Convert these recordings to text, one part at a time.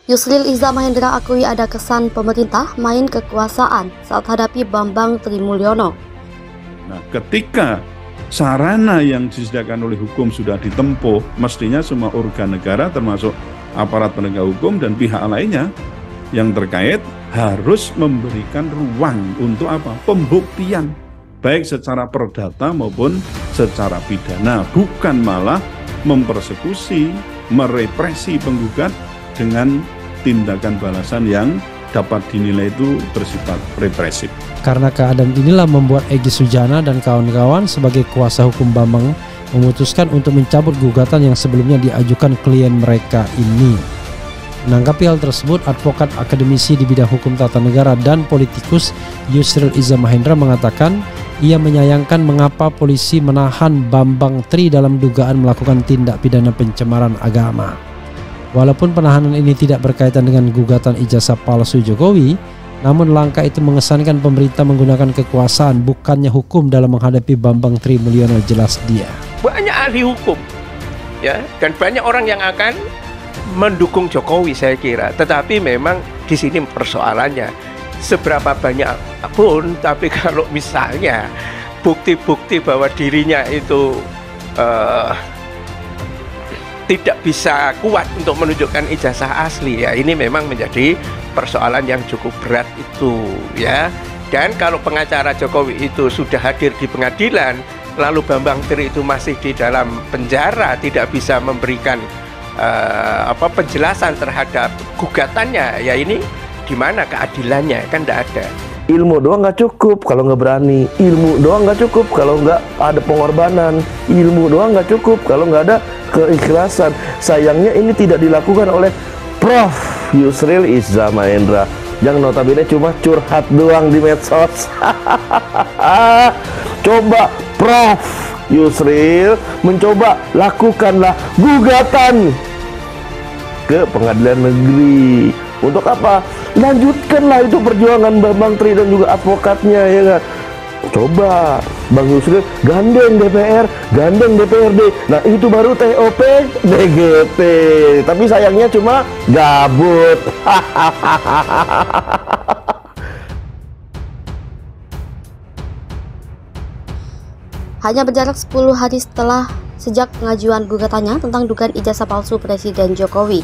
Yusril Iza Mahendra akui ada kesan pemerintah main kekuasaan saat hadapi Bambang Trimulyono. Nah, ketika sarana yang disediakan oleh hukum sudah ditempuh, mestinya semua organ negara termasuk aparat penegak hukum dan pihak lainnya yang terkait harus memberikan ruang untuk apa? Pembuktian, baik secara perdata maupun secara pidana, bukan malah mempersekusi, merepresi penggugat dengan tindakan balasan yang dapat dinilai itu bersifat represif. Karena keadaan inilah membuat Egy Sujana dan kawan-kawan sebagai kuasa hukum Bambang memutuskan untuk mencabut gugatan yang sebelumnya diajukan klien mereka ini. Menanggapi hal tersebut, advokat akademisi di bidang hukum tata negara dan politikus Yusril Iza Mahendra mengatakan ia menyayangkan mengapa polisi menahan Bambang Tri dalam dugaan melakukan tindak pidana pencemaran agama. Walaupun penahanan ini tidak berkaitan dengan gugatan ijazah palsu Jokowi, namun langkah itu mengesankan pemerintah menggunakan kekuasaan bukannya hukum dalam menghadapi Bambang Trimulyono, jelas dia. Banyak ahli hukum, ya, dan banyak orang yang akan mendukung Jokowi saya kira. Tetapi memang di sini persoalannya seberapa banyak pun, tapi kalau misalnya bukti-bukti bahwa dirinya itu tidak bisa kuat untuk menunjukkan ijazah asli, ya ini memang menjadi persoalan yang cukup berat itu, ya. Dan kalau pengacara Jokowi itu sudah hadir di pengadilan, lalu Bambang Tri itu masih di dalam penjara, tidak bisa memberikan penjelasan terhadap gugatannya, ya ini di mana keadilannya? Kan tidak ada. Ilmu doang nggak cukup kalau nggak berani. Ilmu doang nggak cukup kalau nggak ada pengorbanan. Ilmu doang nggak cukup kalau nggak ada keikhlasan. Sayangnya ini tidak dilakukan oleh Prof. Yusril Iza Mahendra yang notabene cuma curhat doang di medsos. Coba Prof. Yusril mencoba lakukanlah gugatan ke pengadilan negeri. Untuk apa? Lanjutkanlah itu perjuangan Bambang Tri dan juga advokatnya, ya kan? Coba Bang Yusril gandeng DPR, gandeng DPRD. Nah itu baru TOP DGP. Tapi sayangnya cuma gabut. Hanya berjarak 10 hari sejak pengajuan gugatannya tentang dugaan ijazah palsu Presiden Jokowi,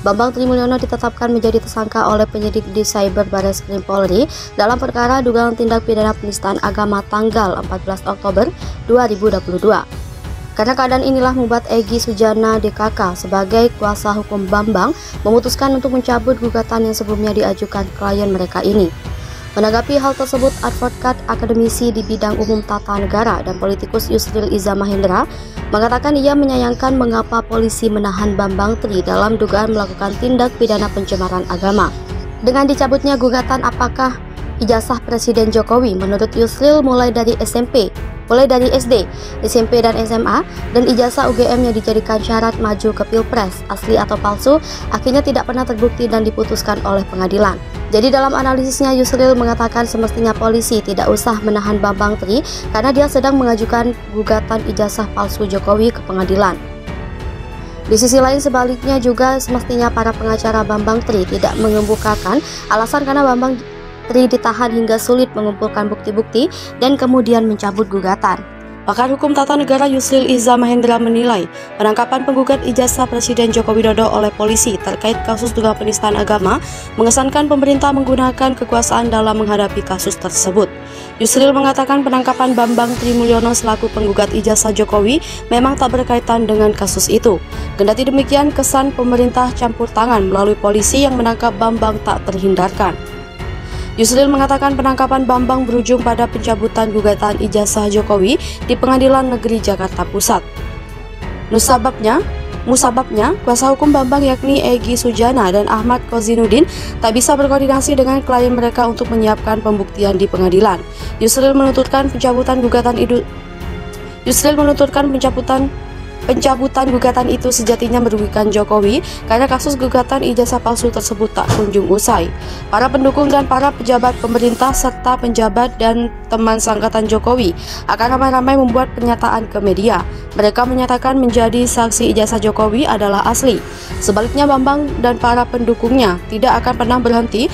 Bambang Trimulyono ditetapkan menjadi tersangka oleh penyidik di Cyber Barreskrim Polri dalam perkara dugaan tindak pidana penistaan agama tanggal 14 Oktober 2022. Karena keadaan inilah membuat Egy Sujana DKK sebagai kuasa hukum Bambang memutuskan untuk mencabut gugatan yang sebelumnya diajukan klien mereka ini. Menanggapi hal tersebut, advokat akademisi di bidang hukum tata negara dan politikus Yusril Iza Mahendra mengatakan ia menyayangkan mengapa polisi menahan Bambang Tri dalam dugaan melakukan tindak pidana pencemaran agama. Dengan dicabutnya gugatan, apakah ijazah Presiden Jokowi menurut Yusril mulai dari SD, SMP dan SMA, dan ijazah UGM yang dijadikan syarat maju ke Pilpres asli atau palsu akhirnya tidak pernah terbukti dan diputuskan oleh pengadilan. Jadi dalam analisisnya, Yusril mengatakan semestinya polisi tidak usah menahan Bambang Tri karena dia sedang mengajukan gugatan ijazah palsu Jokowi ke pengadilan. Di sisi lain sebaliknya juga semestinya para pengacara Bambang Tri tidak mengemukakan alasan karena Bambang Tri ditahan hingga sulit mengumpulkan bukti-bukti dan kemudian mencabut gugatan. Pakar hukum tata negara Yusril Iza Mahendra menilai penangkapan penggugat ijazah Presiden Joko Widodo oleh polisi terkait kasus dugaan penistaan agama mengesankan pemerintah menggunakan kekuasaan dalam menghadapi kasus tersebut. Yusril mengatakan penangkapan Bambang Trimulyono selaku penggugat ijazah Jokowi memang tak berkaitan dengan kasus itu. Kendati demikian, kesan pemerintah campur tangan melalui polisi yang menangkap Bambang tak terhindarkan. Yusril mengatakan penangkapan Bambang berujung pada pencabutan gugatan ijazah Jokowi di Pengadilan Negeri Jakarta Pusat. Musababnya, kuasa hukum Bambang yakni Egy Sujana dan Ahmad Kozinuddin tak bisa berkoordinasi dengan klien mereka untuk menyiapkan pembuktian di pengadilan. Yusril menuntutkan pencabutan pencabutan gugatan itu sejatinya merugikan Jokowi karena kasus gugatan ijazah palsu tersebut tak kunjung usai. Para pendukung dan para pejabat pemerintah serta penjabat dan teman seangkatan Jokowi akan ramai-ramai membuat pernyataan ke media. Mereka menyatakan menjadi saksi ijazah Jokowi adalah asli. Sebaliknya Bambang dan para pendukungnya tidak akan pernah berhenti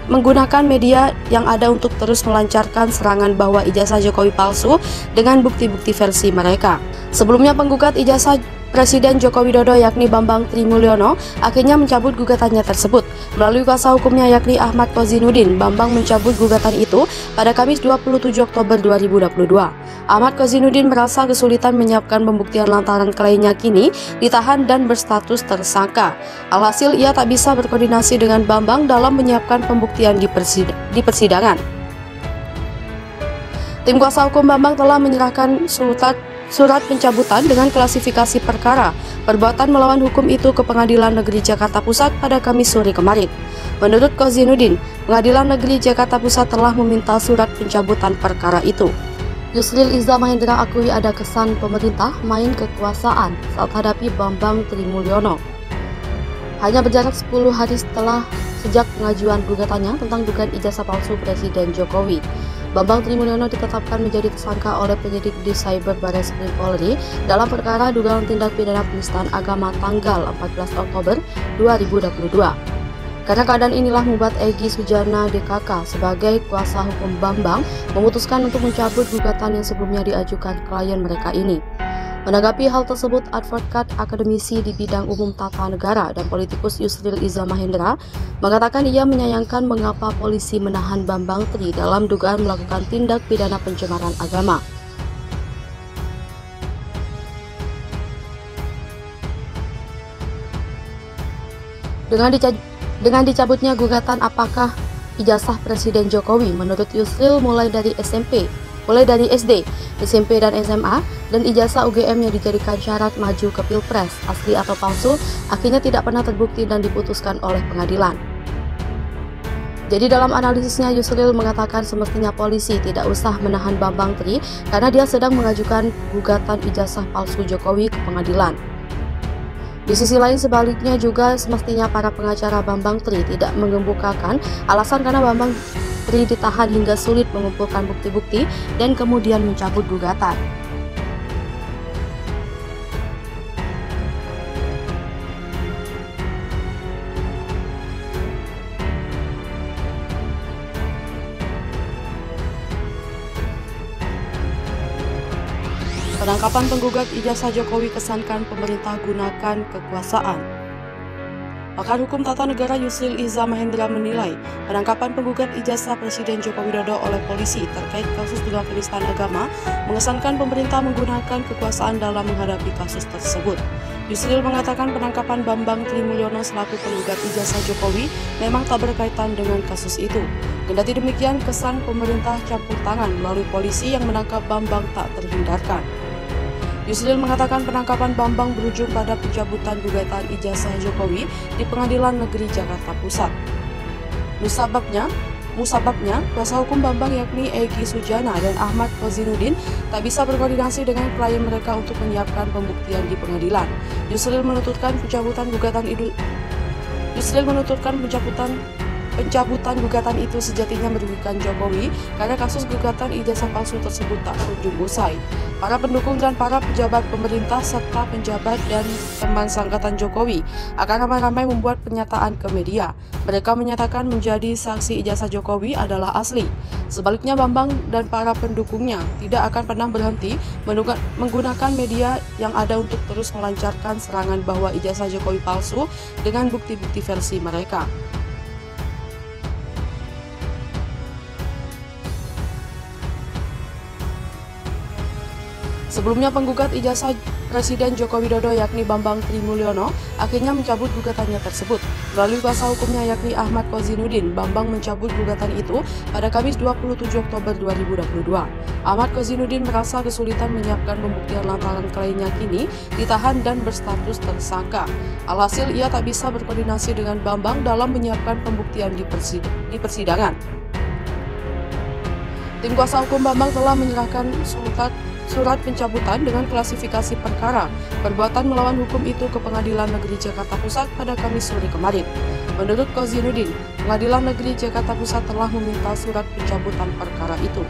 menggunakan media yang ada untuk terus melancarkan serangan bahwa ijazah Jokowi palsu dengan bukti-bukti versi mereka. Sebelumnya penggugat ijazah Presiden Joko Widodo yakni Bambang Trimulyono akhirnya mencabut gugatannya tersebut. Melalui kuasa hukumnya yakni Ahmad Kozinudin, Bambang mencabut gugatan itu pada Kamis 27 Oktober 2022. Ahmad Kozinudin merasa kesulitan menyiapkan pembuktian lantaran kliennya kini ditahan dan berstatus tersangka. Alhasil ia tak bisa berkoordinasi dengan Bambang dalam menyiapkan pembuktian di persidangan. Tim kuasa hukum Bambang telah menyerahkan surat pencabutan dengan klasifikasi perkara perbuatan melawan hukum itu ke Pengadilan Negeri Jakarta Pusat pada Kamis sore kemarin. Menurut Kozinudin, Pengadilan Negeri Jakarta Pusat telah meminta surat pencabutan perkara itu. Yusril Iza Mahendra akui ada kesan pemerintah main kekuasaan saat hadapi Bambang Trimulyono. Hanya berjarak 10 hari sejak pengajuan gugatannya tentang dugaan ijazah palsu Presiden Jokowi, Bambang Trimulyono ditetapkan menjadi tersangka oleh penyidik di Cyber Barreskrim Polri dalam perkara dugaan tindak pidana penistaan agama tanggal 14 Oktober 2022. Karena keadaan inilah membuat Egy Sujana DKK sebagai kuasa hukum Bambang memutuskan untuk mencabut gugatan yang sebelumnya diajukan klien mereka ini. Menanggapi hal tersebut, advokat akademisi di bidang umum tata negara dan politikus Yusril Iza Mahendra mengatakan ia menyayangkan mengapa polisi menahan Bambang Tri dalam dugaan melakukan tindak pidana pencemaran agama. Dengan dicabutnya gugatan apakah ijazah Presiden Jokowi menurut Yusril mulai dari SD, SMP dan SMA, dan ijazah UGM yang dijadikan syarat maju ke Pilpres, asli atau palsu, akhirnya tidak pernah terbukti dan diputuskan oleh pengadilan. Jadi dalam analisisnya Yusril mengatakan semestinya polisi tidak usah menahan Bambang Tri karena dia sedang mengajukan gugatan ijazah palsu Jokowi ke pengadilan. Di sisi lain sebaliknya juga semestinya para pengacara Bambang Tri tidak mengemukakan alasan karena Bambang Tri ditahan hingga sulit mengumpulkan bukti-bukti dan kemudian mencabut gugatan. Penangkapan penggugat ijazah Jokowi kesankan pemerintah gunakan kekuasaan. Pakar Hukum Tata Negara Yusril Iza Mahendra menilai penangkapan penggugat ijazah Presiden Joko Widodo oleh polisi terkait kasus dugaan penistaan agama mengesankan pemerintah menggunakan kekuasaan dalam menghadapi kasus tersebut. Yusril mengatakan penangkapan Bambang Trimulyono selaku penggugat ijazah Jokowi memang tak berkaitan dengan kasus itu. Kendati demikian, kesan pemerintah campur tangan melalui polisi yang menangkap Bambang tak terhindarkan. Yusril mengatakan penangkapan Bambang berujung pada pencabutan gugatan ijazah Jokowi di Pengadilan Negeri Jakarta Pusat. Musababnya, kuasa hukum Bambang yakni Egy Sujana dan Ahmad Kozinudin tak bisa berkoordinasi dengan klien mereka untuk menyiapkan pembuktian di pengadilan. Yusril menututkan pencabutan gugatan itu sejatinya merugikan Jokowi karena kasus gugatan ijazah palsu tersebut tak kunjung usai. Para pendukung dan para pejabat pemerintah serta penjabat dan teman seangkatan Jokowi akan ramai-ramai membuat pernyataan ke media. Mereka menyatakan menjadi saksi ijazah Jokowi adalah asli. Sebaliknya Bambang dan para pendukungnya tidak akan pernah berhenti menggunakan media yang ada untuk terus melancarkan serangan bahwa ijazah Jokowi palsu dengan bukti-bukti versi mereka. Sebelumnya penggugat ijazah Presiden Joko Widodo yakni Bambang Trimulyono akhirnya mencabut gugatannya tersebut. Melalui kuasa hukumnya yakni Ahmad Kozinudin, Bambang mencabut gugatan itu pada Kamis 27 Oktober 2022. Ahmad Kozinudin merasa kesulitan menyiapkan pembuktian lantaran kliennya kini ditahan dan berstatus tersangka. Alhasil ia tak bisa berkoordinasi dengan Bambang dalam menyiapkan pembuktian di persidangan. Tim kuasa hukum Bambang telah menyerahkan surat pencabutan dengan klasifikasi perkara perbuatan melawan hukum itu ke Pengadilan Negeri Jakarta Pusat pada Kamis sore kemarin. Menurut Kozinuddin, Pengadilan Negeri Jakarta Pusat telah meminta surat pencabutan perkara itu.